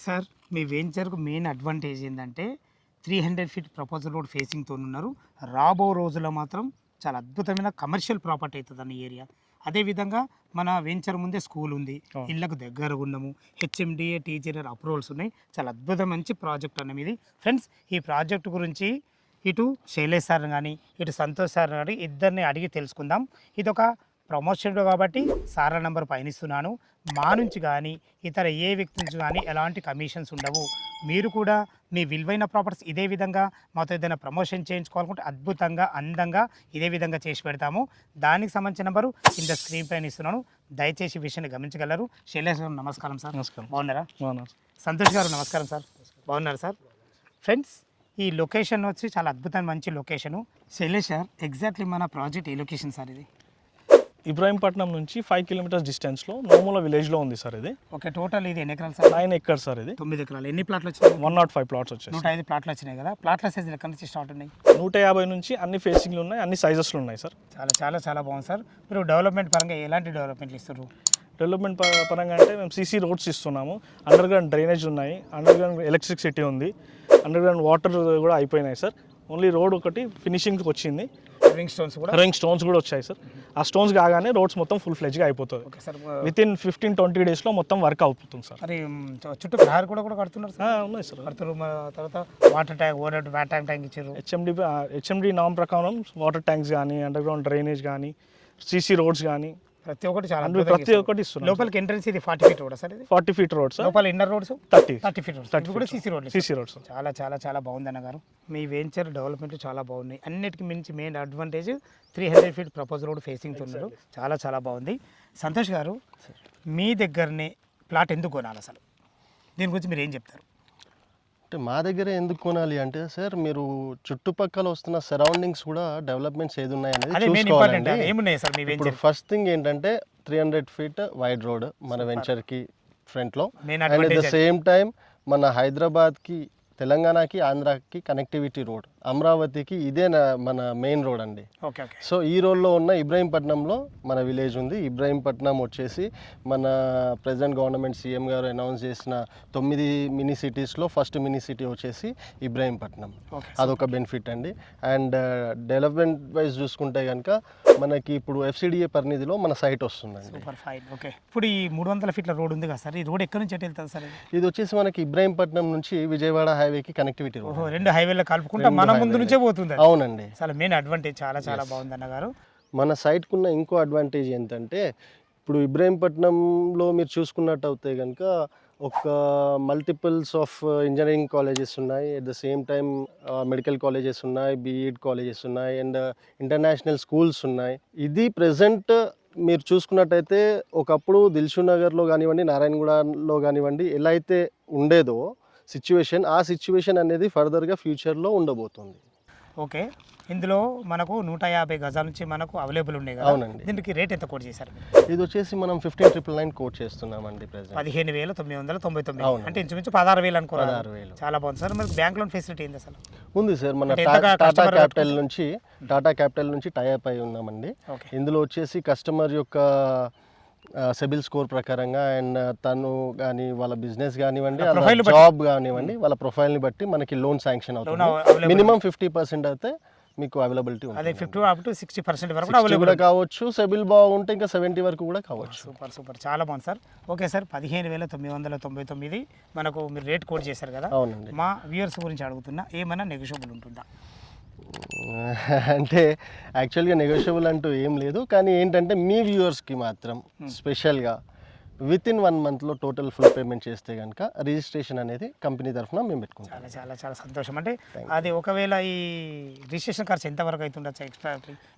Sir మీ వెంచర్కు main advantage ఏంటంటే 300 feet proposal road ఫేసింగ్తో ఉన్నారు. రాబో రోజుల్లో మాత్రం చాలా అద్భుతమైన కమర్షియల్ ప్రాపర్టీ అవుతుంది అన్న ఏరియా. అదేవిధంగా మన వెంచర్ ముందే స్కూల్ ఉంది, ఇళ్ళకు దగ్గరగా ఉన్నాము, హెచ్ఎండిఏ టీచర్ అప్రూవల్స్ ఉన్నాయి. చాలా అద్భుతం మంచి ప్రాజెక్ట్ అన్న ఇది. ఫ్రెండ్స్, ఈ ప్రాజెక్ట్ గురించి ఇటు శైలేష్ సార్ కానీ ఇటు సంతోష్ సార్ కానీ ఇద్దరిని అడిగి తెలుసుకుందాం. ఇది ఒక ప్రమోషన్ కాబట్టి సార్ నంబర్ పయనిస్తున్నాను. మా నుంచి కానీ ఇతర ఏ వ్యక్తి నుంచి కానీ ఎలాంటి కమిషన్స్ ఉండవు. మీరు కూడా మీ విలువైన ప్రాపర్టీస్ ఇదే విధంగా మాతో ఏదైనా ప్రమోషన్ చేయించుకోవాలనుకుంటే అద్భుతంగా అందంగా ఇదే విధంగా చేసి పెడతాము. దానికి సంబంధించిన నెంబరు కింద స్క్రీన్ పైన ఇస్తున్నాను, దయచేసి ఈ విషయాన్ని గమనించగలరు. శైలేష్ గారు నమస్కారం సార్. నమస్కారం. బాగున్నారా? బాగున్నారు. సంతోష్ గారు నమస్కారం సార్. బాగున్నారు సార్. ఫ్రెండ్స్, ఈ లొకేషన్ వచ్చి చాలా అద్భుతమైన మంచి లొకేషను. శైలేష్ సార్, ఎగ్జాక్ట్లీ మన ప్రాజెక్ట్ ఏ లొకేషన్ సార్ ఇది? ఇబ్రాహీంపట్నం నుంచి 5 కిలోమీటర్స్ డిస్టెన్స్లో నోముల విలేజ్లో ఉంది సార్. ఇది ఓకే. టోటల్ ఇది ఎన్ని ఎకరాలు సార్? 9 acres sir. ఇది 9 ఎకరాలు. ఎన్ని ప్లాట్లు వచ్చినాయి? 105 ప్లాట్స్ వచ్చాయి. 105 ప్లాట్లు వచ్చినాయి కదా. ప్లాట్ల సైజులు ఎక్కడి నుంచి స్టార్ట్ ఉన్నాయి? 150 నుంచి అన్ని ఫేసింగ్లు ఉన్నాయి, అన్ని సైజెస్లు ఉన్నాయి సార్. చాలా చాలా చాలా బాగుంది సార్. మీరు డెవలప్మెంట్ పరంగా ఎలాంటి డెవలప్మెంట్లు ఇస్తారు? డెవలప్మెంట్ పరంగా అంటే మేము సీసీ రోడ్స్ ఇస్తున్నాము, అండర్ గ్రౌండ్ డ్రైనేజ్ ఉన్నాయి, అండర్ గ్రౌండ్ ఎలక్ట్రిసిటీ ఉంది, అండర్ గ్రౌండ్ వాటర్ కూడా అయిపోయినాయి సార్. ఓన్లీ రోడ్ ఒకటి ఫినిషింగ్కి వచ్చింది. రింగ్ స్టోన్స్ కూడా వచ్చాయి సార్. ఆ స్టోన్స్ కాగానే రోడ్స్ మొత్తం ఫుల్ ఫ్లెడ్జ్గా అయిపోతుంది. వితిన్ 15-20 డేస్లో మొత్తం వర్క్ అవుతుంది సార్. మరి చుట్టూ ప్రహారీ కూడా కడుతున్నారు సార్? ఉన్నాయి సార్. కడుతున్నారు. తర్వాత వాటర్ ట్యాంక్ ఇచ్చారు. హెచ్ఎండి నామ్ ప్రకారం వాటర్ ట్యాంక్స్ కానీ, అండర్ గ్రౌండ్ డ్రైనేజ్ కానీ, సీసీ రోడ్స్ కానీ ప్రతి ఒక్కటి చాలా ప్రతి ఒక్కటి ఇస్తున్నారు. లోపలికి ఎంట్రన్స్ ఇది 40 ఫీట్ రోడ్ సార్. ఇది 40 ఫీట్ రోడ్ సార్. లోపల ఇన్నర్ రోడ్స్ 30 ఫీట్ రోడ్స్. కూడా సీసీ రోడ్స్. చాలా చాలా చాలా బాగుంది అన్న గారు. మీ వెంచర్ డెవలప్మెంట్ చాలా బాగున్నాయి. అన్నిటికీ మించి main advantage 300 feet propose road ఫేసింగ్తో ఉన్నారు. చాలా చాలా బాగుంది. సంతోష్ గారు, మీ దగ్గరనే ప్లాట్ ఎందుకు కొనాలి అసలు? దీని గురించి మీరు ఏం చెప్తారు? అంటే మా దగ్గర ఎందుకు కొనాలి అంటే సార్, మీరు చుట్టుపక్కల వస్తున్న సరౌండింగ్స్ కూడా డెవలప్మెంట్స్ ఏది ఉన్నాయి అనేది చూసుకోవాలండి. ఏమున్నాయి సార్ మీ వెంచర్? ఇప్పుడు ఫస్ట్ థింగ్ ఏంటంటే 300 ఫీట్ వైడ్ రోడ్ మన వెంచర్కి ఫ్రంట్లో. And at the same time మన హైదరాబాద్కి, తెలంగాణకి, ఆంధ్రాకి కనెక్టివిటీ రోడ్, అమరావతికి ఇదే మన మెయిన్ రోడ్ అండి. సో ఈ రోడ్లో ఉన్న ఇబ్రాహీంపట్నంలో మన విలేజ్ ఉంది. ఇబ్రాహీంపట్నం వచ్చేసి మన ప్రెసిడెంట్ గవర్నమెంట్ సీఎం గారు అనౌన్స్ చేసిన 9 మినీ సిటీస్లో ఫస్ట్ మినీ సిటీ వచ్చేసి ఇబ్రాహీంపట్నం. అదొక బెనిఫిట్ అండి. అండ్ డెవలప్మెంట్ వైజ్ చూసుకుంటే కనుక మనకి ఇప్పుడు ఎఫ్సిడిఏ పరిధిలో మన సైట్ వస్తుందండి. ఇప్పుడు ఈ 300 ఫీట్ల రోడ్ ఉంది కదా సార్, ఈ రోడ్ ఎక్కడి నుంచి ఎటు వెళ్తుంది సార్? ఇది వచ్చేసి మనకి ఇబ్రాహీంపట్నం నుంచి విజయవాడ హైవేకి కనెక్టివిటీ రోడ్. 2 హైవేల కలుపుకుంటా మన ముందు నుంచే పోతుంది. అవునండి. చాలా మెయిన్ అడ్వాంటేజ్. చాలా చాలా బాగుంది అన్న గారు. మన సైట్కున్న ఇంకో అడ్వాంటేజ్ ఏంటంటే, ఇప్పుడు ఇబ్రాహీంపట్నంలో మీరు చూసుకున్నట్టు అయితే కనుక ఒక మల్టిపుల్స్ ఆఫ్ ఇంజనీరింగ్ కాలేజెస్ ఉన్నాయి, at the same time medical colleges ఉన్నాయి, బీఈడ్ కాలేజెస్ ఉన్నాయి, అండ్ ఇంటర్నేషనల్ స్కూల్స్ ఉన్నాయి. ఇది ప్రెజెంట్ మీరు చూసుకున్నట్టయితే ఒకప్పుడు దిల్షుక్ నగర్లో కానివ్వండి, నారాయణగూడలో కానివ్వండి ఎలా అయితే ఉండేదో సిచ్యువేషన్, ఆ సిచ్యువేషన్ అనేది ఫర్దర్గా ఫ్యూచర్లో ఉండబోతుంది. ఓకే. ఇందులో మనకు 150 గజాల నుంచి మనకు అవైలబుల్ ఉన్నాయి కదా. అవునండి. దీనికి రేట్ ఎంత కోట్ చేశారు? ఇది వచ్చేసి మనం 15,999 కోట్ చేస్తున్నామండి. 15,999 అంటే ఇంచుమించు 16,000 అనుకోవాలి. 16,000. చాలా బాగుంది సార్. మనకు బ్యాంక్ లోన్ ఫెసిలిటీ ఏంది అసలు? ఉంది సార్. మన టాటా క్యాపిటల్ నుంచి టైఅప్ అయి ఉన్నామండి. ఇందులో వచ్చేసి కస్టమర్ యొక్క సిబిల్ స్కోర్ ప్రకారంగా అండ్ తను కానీ వాళ్ళ బిజినెస్ కానివ్వండి, జాబ్ కానివ్వండి, వాళ్ళ ప్రొఫైల్ని బట్టి మనకి లోన్ శాంక్షన్ అవుతుంది. మినిమం 50% అయితే మీకు అవైలబిలిటీ ఉంది. అదే 50 up to 60% వరకు అవైలబుల్ కావచ్చు. సిబిల్ బాగుంటే ఇంకా 70 వరకు కూడా కావచ్చు. సూపర్ చాలా బాగుంది సార్. ఓకే సార్, 15,999 మనకు మీరు రేట్ కోడ్ చేశారు కదా. అవునండి. మా వ్యూయర్స్ గురించి అడుగుతున్నా, ఏమైనా నెగోషియబుల్ ఉంటుందా? అంటే యాక్చువల్గా నెగోషియబుల్ అంటూ ఏం లేదు, కానీ ఏంటంటే మీ వ్యూవర్స్కి మాత్రం స్పెషల్గా వితిన్ 1 మంత్లో టోటల్ ఫుల్ పేమెంట్ చేస్తే కనుక రిజిస్ట్రేషన్ అనేది కంపెనీ తరఫున మేము పెట్టుకుంటాం. చాలా చాలా చాలా సంతోషం. అంటే అది ఒకవేళ ఈ రిజిస్ట్రేషన్ ఖర్చు ఎంతవరకు అవుతుండొచ్చు ఎక్స్ట్రా?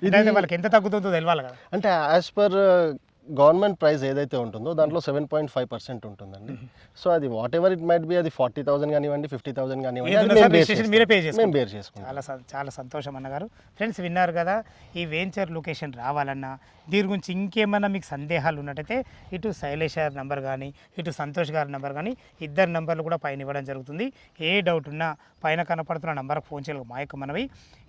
ఇది వాళ్ళకి ఎంత తగ్గుతుందో తెలియాలి కదా. అంటే యాజ్ పర్ గవర్నమెంట్ ప్రైస్ ఏదైతే ఉంటుందో దాంట్లో 7.5% ఉంటుందండి. సో అది what ever it might be, అది 40,000 కానివ్వండి, 50,000 కానివ్వండి, మీరే పే చేసుకుంటాం. మేము బేర్ చేసుకుంటాం. చాలా సంతోషం అన్నగారు. ఫ్రెండ్స్, విన్నారు కదా, ఈ వెంచర్ లొకేషన్ రావాలన్నా దీని గురించి ఇంకేమన్నా మీకు సందేహాలు ఉన్నట్టయితే ఇటు శైలేష్ గారి నెంబర్ కానీ, ఇటు సంతోష్ గారి నెంబర్ కానీ, ఇద్దరు నెంబర్లు కూడా పైన ఇవ్వడం జరుగుతుంది. ఏ డౌట్ ఉన్నా పైన కనపడుతున్న నెంబర్కి ఫోన్ చేయాలి. మా యొక్క మనవి,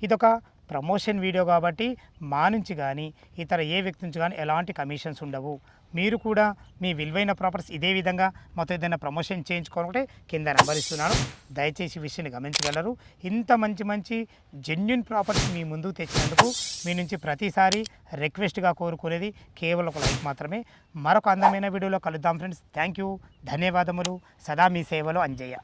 ఇదొక ప్రమోషన్ వీడియో కాబట్టి మా నుంచి కానీ ఇతర ఏ వ్యక్తి నుంచి కానీ ఎలాంటి కమిషన్స్ ఉండవు. మీరు కూడా మీ విలువైన ప్రాపర్టీస్ ఇదే విధంగా మాతో ఏదైనా ప్రమోషన్ చేయించుకోవాలంటే కింద నెంబర్ ఇస్తున్నాను, దయచేసి ఈ విషయాన్ని గమనించగలరు. ఇంత మంచి మంచి జెన్యున్ ప్రాపర్టీస్ మీ ముందుకు తెచ్చినందుకు మీ నుంచి ప్రతిసారి రిక్వెస్ట్గా కోరుకునేది కేవలం ఒక లైక్ మాత్రమే. మరొక అందమైన వీడియోలో కలుద్దాం ఫ్రెండ్స్. థ్యాంక్ యూ, ధన్యవాదములు. సదా మీ సేవలో అంజయ్య.